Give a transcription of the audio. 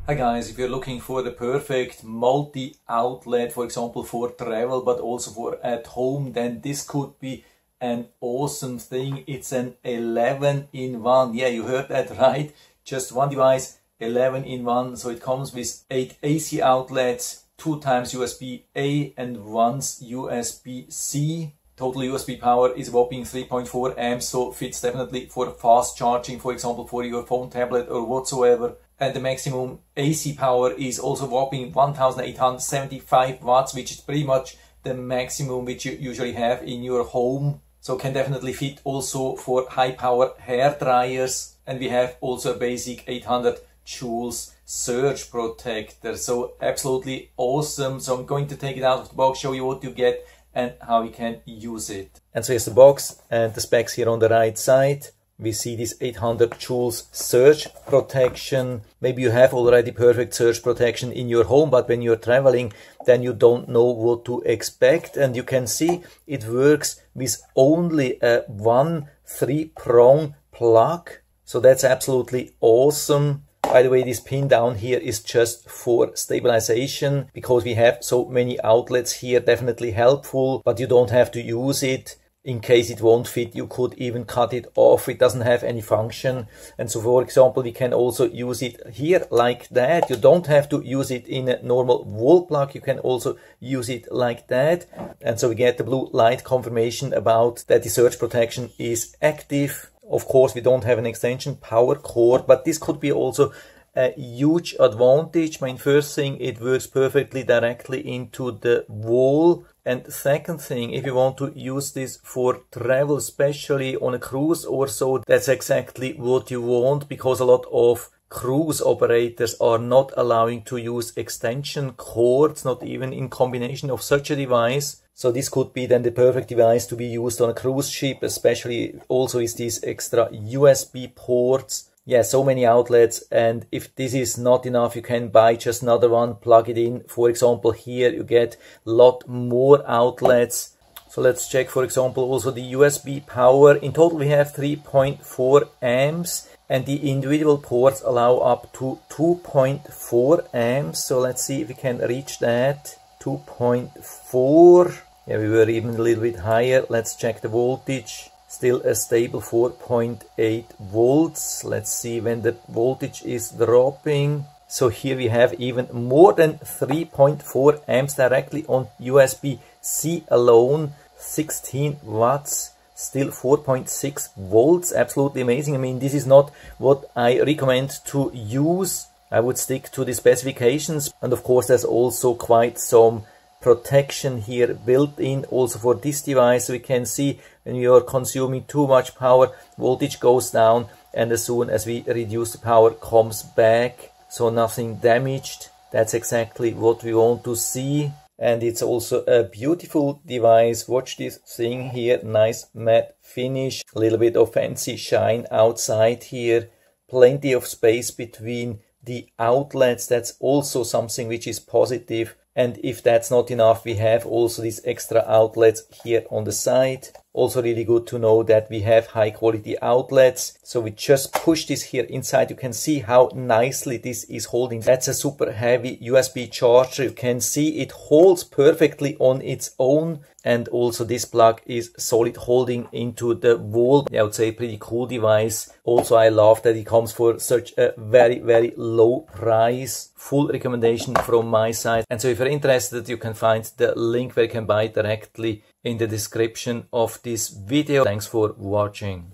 Hi guys, if you're looking for the perfect multi-outlet, for example for travel but also for at home, then this could be an awesome thing. It's an 11-in-1. Yeah, you heard that right. Just one device, 11-in-1. So it comes with 8 AC outlets, 2 times USB-A and 1 USB-C. Total USB power is a whopping 3.4 amps, so fits definitely for fast charging, for example for your phone, tablet or whatsoever. And the maximum AC power is also whopping 1875 watts, which is pretty much the maximum which you usually have in your home. So can definitely fit also for high power hair dryers. And we have also a basic 800 joules surge protector. So absolutely awesome. So I'm going to take it out of the box, show you what you get and how you can use it. And so here's the box and the specs here on the right side. We see this 800 joules surge protection. Maybe you have already perfect surge protection in your home, but when you're traveling, then you don't know what to expect. And you can see it works with only a 1 3-prong plug. So that's absolutely awesome. By the way, this pin down here is just for stabilization because we have so many outlets here, definitely helpful, but you don't have to use it. In case it won't fit, you could even cut it off. It doesn't have any function. And so, for example, we can also use it here like that. You don't have to use it in a normal wall plug. You can also use it like that. And so we get the blue light confirmation about that the surge protection is active. Of course, we don't have an extension power cord, but this could be also a huge advantage. My first thing, it works perfectly directly into the wall. And second thing, if you want to use this for travel, especially on a cruise or so, that's exactly what you want, because a lot of cruise operators are not allowing to use extension cords, not even in combination of such a device. So this could be then the perfect device to be used on a cruise ship, especially also with these extra USB ports. Yeah, so many outlets, and if this is not enough, you can buy just another one, plug it in. For example, here you get a lot more outlets. So let's check, for example, also the USB power. In total, we have 3.4 amps, and the individual ports allow up to 2.4 amps. So let's see if we can reach that. 2.4. Yeah, we were even a little bit higher. Let's check the voltage. Still a stable 4.8 volts. Let's see when the voltage is dropping. So here we have even more than 3.4 amps directly on USB-C alone. 16 watts, still 4.6 volts. Absolutely amazing. I mean, this is not what I recommend to use. I would stick to the specifications. And of course, there's also quite some protection here built in also for this device. So we can see when you are consuming too much power, voltage goes down, and as soon as we reduce the power, comes back. So nothing damaged. That's exactly what we want to see. And it's also a beautiful device. Watch this thing here, nice matte finish, a little bit of fancy shine outside here, plenty of space between the outlets. That's also something which is positive. And if that's not enough, we have also these extra outlets here on the side. Also really good to know that we have high quality outlets. So we just push this here inside. You can see how nicely this is holding. That's a super heavy USB charger. You can see it holds perfectly on its own. And also this plug is solid, holding into the wall. I would say pretty cool device. Also, I love that it comes for such a very, very low price. Full recommendation from my side. And so if you're interested, you can find the link where you can buy it directly in the description of this video. Thanks for watching.